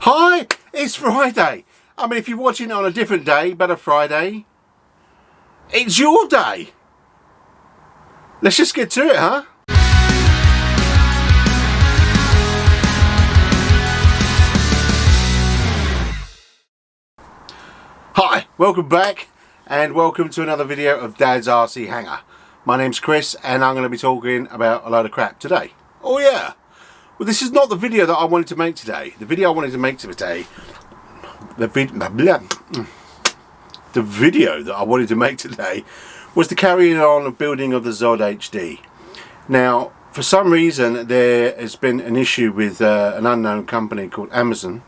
Hi, it's Friday. I mean, if you're watching it on a different day, but a Friday, it's your day. Let's just get to it, huh? Hi, welcome back and welcome to another video of Dad's RC Hangar. My name's Chris and I'm going to be talking about a load of crap today. Oh yeah! Well, this is not the video that I wanted to make today. The video I wanted to make today, the video that I wanted to make today was the carrying on of building of the ZOHD. Now, for some reason, there has been an issue with an unknown company called Amazon.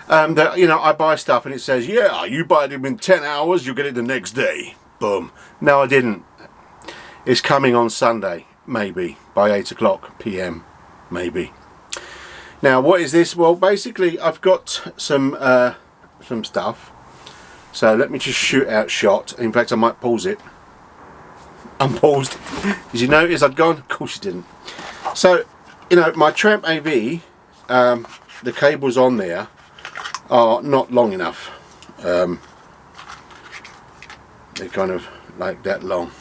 That, you know, I buy stuff and it says, yeah, you buy it in 10 hours, you'll get it the next day. Boom. No, I didn't. It's coming on Sunday, maybe, by 8 o'clock PM, maybe. Now, what is this? Well, basically, I've got some stuff. So let me just shoot out shot. In fact, I might pause it. Unpaused. Did you notice I'd gone? Of course you didn't. So, you know, my Tramp AV, the cables on there are not long enough. They're kind of like that long.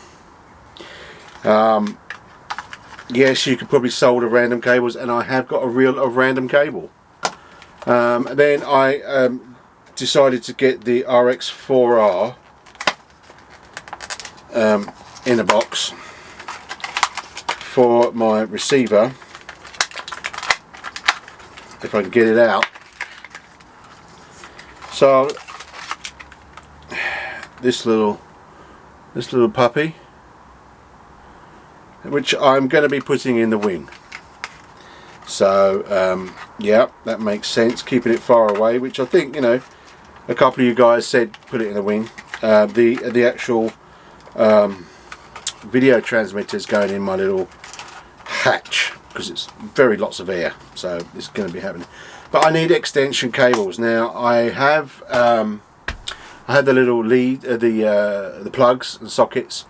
Yes, you could probably solder random cables, and I have got a reel of random cable. Then I decided to get the RX4R in a box for my receiver, if I can get it out. So this little puppy, which I'm going to be putting in the wing. So yeah, that makes sense, keeping it far away, which I think, you know, a couple of you guys said put it in the wing. The actual video transmitter is going in my little hatch because it's very lots of air, so it's going to be happening. But I need extension cables. Now I have the little lead, the plugs and sockets,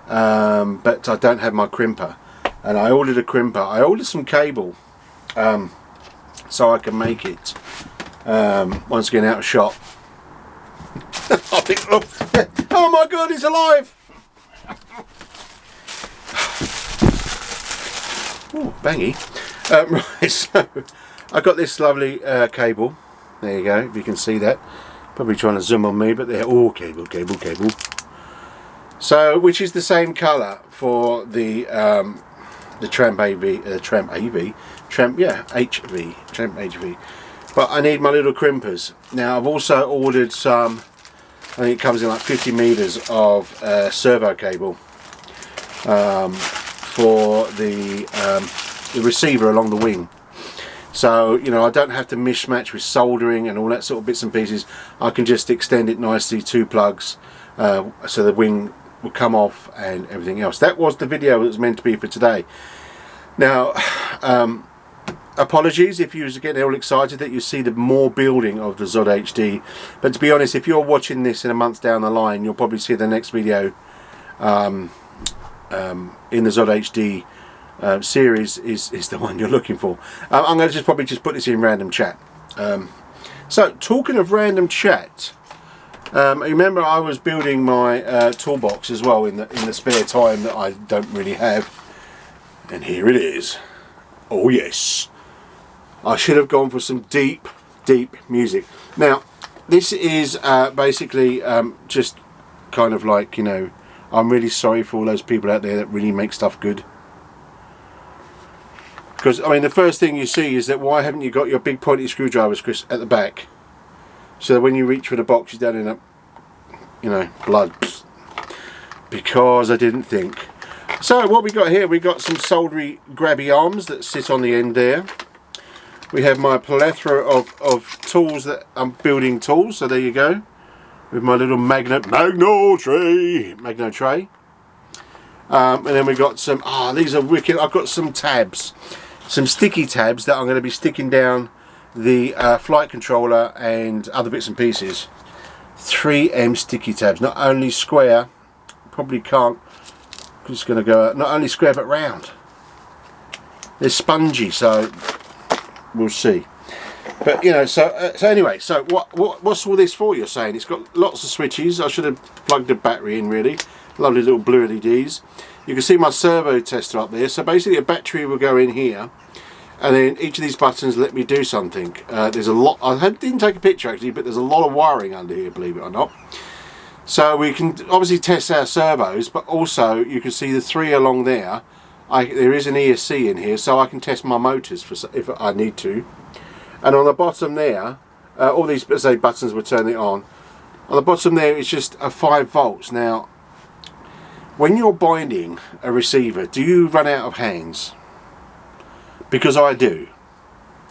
but I don't have my crimper, and I ordered a crimper. I ordered some cable so I can make it once again out of shot. Oh my god, he's alive! Ooh, bangy. Right, so I got this lovely cable. There you go, if you can see that. Probably trying to zoom on me, but they're all cable. So, which is the same colour for the Tramp HV, Tramp HV. But I need my little crimpers. Now I've also ordered some, I think it comes in like 50 meters of servo cable for the receiver along the wing. So, you know, I don't have to mishmatch with soldering and all that sort of bits and pieces. I can just extend it nicely, 2 plugs, so the wing will come off and everything else. That was the video that was meant to be for today. Now, apologies if you was getting all excited that you see the more building of the ZOHD, but to be honest, if you're watching this in a month down the line, you'll probably see the next video in the ZOHD series is the one you're looking for. I'm going to probably put this in random chat. So talking of random chat, remember I was building my toolbox as well in the spare time that I don't really have, and here it is. Oh yes, I should have gone for some deep music. Now this is basically just kind of like, you know, I'm really sorry for all those people out there that really make stuff good. Because, I mean, the first thing you see is that why haven't you got your big pointy screwdrivers, Chris, at the back? So that when you reach for the box, you don't end up, you know, blood. Because I didn't think. So, what we got here, we got some soldery grabby arms that sit on the end there. We have my plethora of tools that I'm building tools, so there you go. With my little Magno tray. And then we got some, these are wicked. I've got some tabs. Some sticky tabs that I'm going to be sticking down the flight controller and other bits and pieces. 3M sticky tabs, not only square, probably can't, just going to go, not only square but round. They're spongy, so we'll see. But you know, so anyway, so what's all this for? You're saying it's got lots of switches. I should have plugged the battery in, really. Lovely little blue LEDs. You can see my servo tester up there. So basically, a battery will go in here, and then each of these buttons let me do something. There's a lot. I didn't take a picture actually, but there's a lot of wiring under here, believe it or not. So we can obviously test our servos, but also you can see the 3 along there. There is an ESC in here, so I can test my motors if I need to. And on the bottom there, all these say buttons will turn it on. On the bottom there, it's just a 5 volts. Now, when you're binding a receiver, do you run out of hands? Because I do.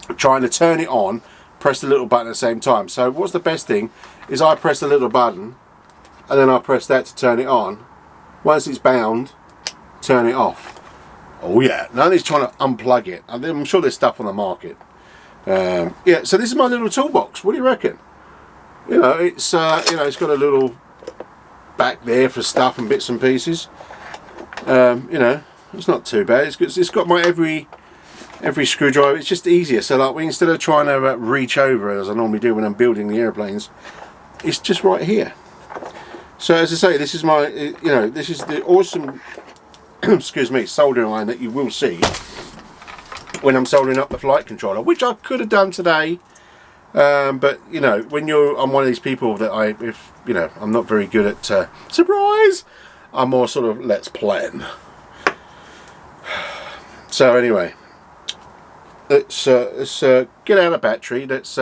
I'm trying to turn it on, press the little button at the same time. So what's the best thing is I press the little button, and then I press that to turn it on. Once it's bound, turn it off. Oh yeah, nobody's trying to unplug it. I'm sure there's stuff on the market. Yeah, so this is my little toolbox. What do you reckon? You know, it's it's got a little back there for stuff and bits and pieces. You know, it's not too bad. It's got my every screwdriver. It's just easier. So like, instead of trying to reach over as I normally do when I'm building the airplanes, it's just right here. So as I say, this is my, this is the awesome, excuse me, soldering iron that you will see when I'm soldering up the flight controller, which I could have done today, but you know, when I'm one of these people that I'm not very good at surprise. I'm more sort of let's plan. So anyway, let's get out of battery. Let's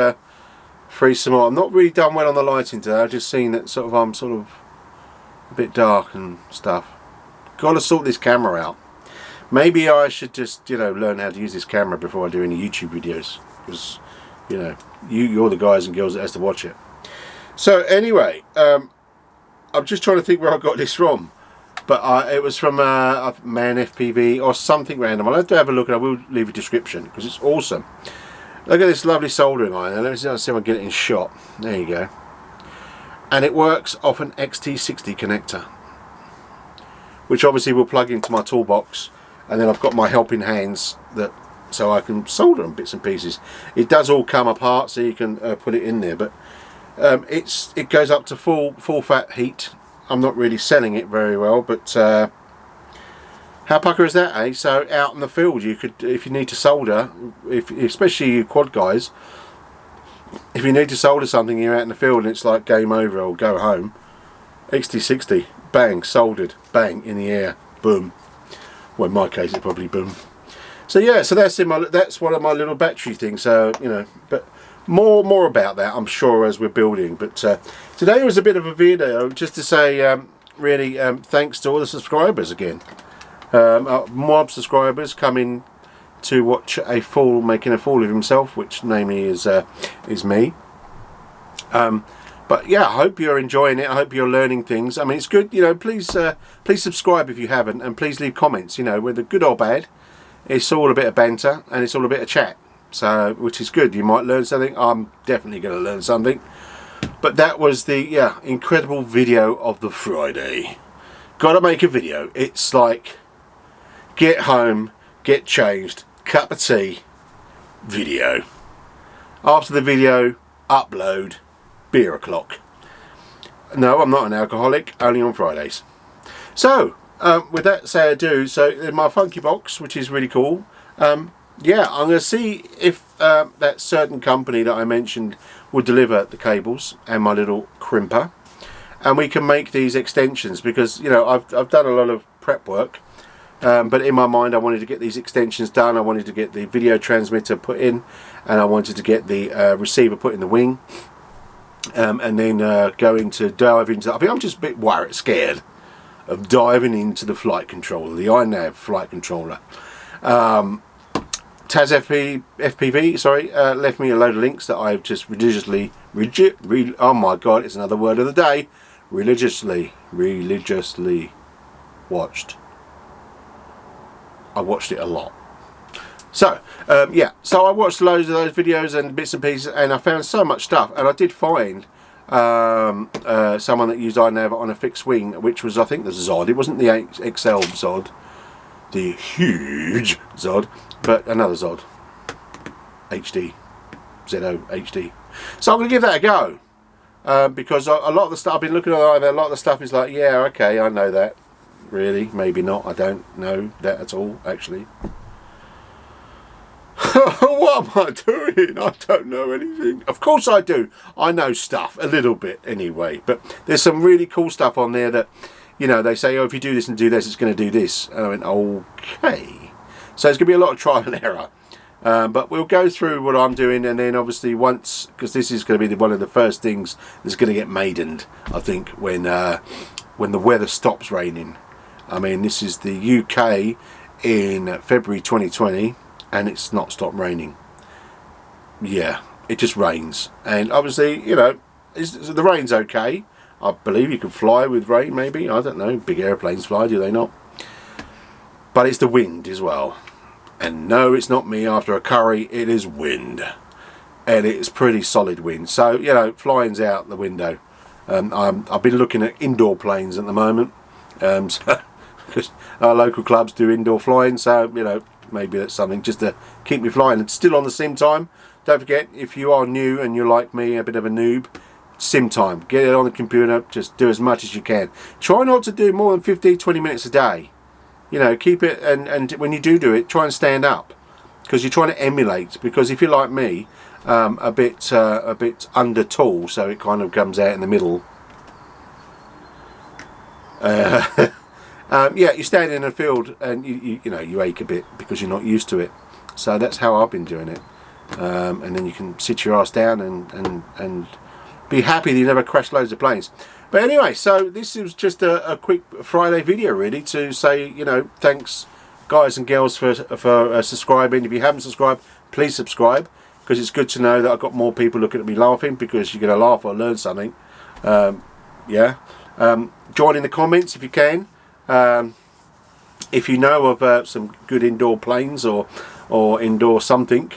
freeze some more. I'm not really done well on the lighting today. I've just seen that I'm sort of a bit dark and stuff. Got to sort this camera out. Maybe I should just, learn how to use this camera before I do any YouTube videos, because, you're the guys and girls that has to watch it. So anyway, I'm just trying to think where I got this from, but it was from Man FPV or something random. I'll have to have a look, and I will leave a description because it's awesome. Look at this lovely soldering iron. Let me see if I can get it in shot. There you go. And it works off an XT60 connector, which obviously will plug into my toolbox, and then I've got my helping hands so I can solder them bits and pieces. It does all come apart, so you can put it in there, but it goes up to full fat heat. I'm not really selling it very well, but how pucker is that, eh? So out in the field, you could, if you need to solder, especially you quad guys, if you need to solder something, you're out in the field and it's like game over or go home. XT60, bang, soldered, bang, in the air, boom. Well, in my case, it's probably boom. So yeah, so that's one of my little battery things. So but more about that, I'm sure, as we're building. But today was a bit of a video just to say, really, thanks to all the subscribers again. More subscribers coming to watch a fool making a fool of himself, which namely is me. But yeah, I hope you're enjoying it. I hope you're learning things. I mean, it's good. Please subscribe if you haven't, and please leave comments. Whether good or bad, it's all a bit of banter and it's all a bit of chat. So, which is good. You might learn something. I'm definitely going to learn something. But that was the incredible video of the Friday. Got to make a video. It's like get home, get changed, cup of tea, video. After the video, upload, beer o'clock. No, I'm not an alcoholic, only on Fridays. So, with that say adieu. So, my funky box, which is really cool. Yeah, I'm going to see if that certain company that I mentioned will deliver the cables and my little crimper. And we can make these extensions because, I've done a lot of prep work. But in my mind, I wanted to get these extensions done. I wanted to get the video transmitter put in, and I wanted to get the receiver put in the wing, and then going to dive into. I think I'm just a bit scared of diving into the flight controller, the iNav flight controller. Taz FPV, sorry, left me a load of links that I've just religiously, oh my god, it's another word of the day, religiously watched. I watched it a lot. So, yeah, so I watched loads of those videos and bits and pieces, and I found so much stuff. And I did find someone that used iNav on a fixed wing, which was, I think, the ZOHD. It wasn't the XL ZOHD, the huge ZOHD, but another ZOHD. HD, ZOHD. So I'm going to give that a go. Because a lot of the stuff I've been looking at, a lot of the stuff is like, yeah, okay, I know that. Really, maybe not. I don't know that at all, actually. What am I doing? I don't know anything. Of course I do. I know stuff a little bit anyway. But there's some really cool stuff on there that, you know, they say, oh, if you do this and do this, it's going to do this. And I went, okay. So it's going to be a lot of trial and error. But we'll go through what I'm doing, and then obviously once, because this is going to be one of the first things that's going to get maidened, I think, when the weather stops raining. I mean, this is the UK in February 2020, and it's not stopped raining. Yeah, it just rains, and obviously, you know, the rain's okay. I believe you can fly with rain, maybe. I don't know. Big airplanes fly, do they not? But it's the wind as well. And no, it's not me after a curry, it is wind. And it's pretty solid wind. So, you know, flying's out the window. I've been looking at indoor planes at the moment. Because our local clubs do indoor flying. So, you know, maybe that's something just to keep me flying. And still on the sim time. Don't forget, if you are new and you're like me, a bit of a noob, sim time. Get it on the computer, just do as much as you can. Try not to do more than 15-20 minutes a day. You know, keep it, and when you do it, try and stand up, because you're trying to emulate. Because if you're like me, a bit under tall, so it kind of comes out in the middle. Yeah, you stand in a field and you know you ache a bit because you're not used to it. So that's how I've been doing it. And then you can sit your ass down and be happy that you never crash loads of planes. But anyway, so this is just a quick Friday video really to say, you know, thanks guys and girls for subscribing. If you haven't subscribed, please subscribe, because it's good to know that I've got more people looking at me laughing, because you're going to laugh or learn something. Yeah. Join in the comments if you can. If you know of some good indoor planes or indoor something,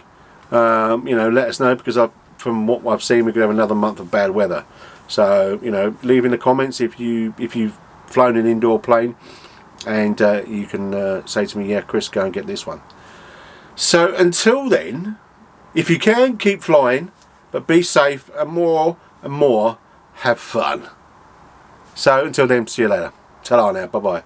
you know, let us know, because from what I've seen, we're going to have another month of bad weather. So, you know, leave in the comments if you've flown an indoor plane, and you can say to me, yeah, Chris, go and get this one. So until then, if you can, keep flying, but be safe, and more have fun. So until then, see you later. Ta-ra now, bye-bye.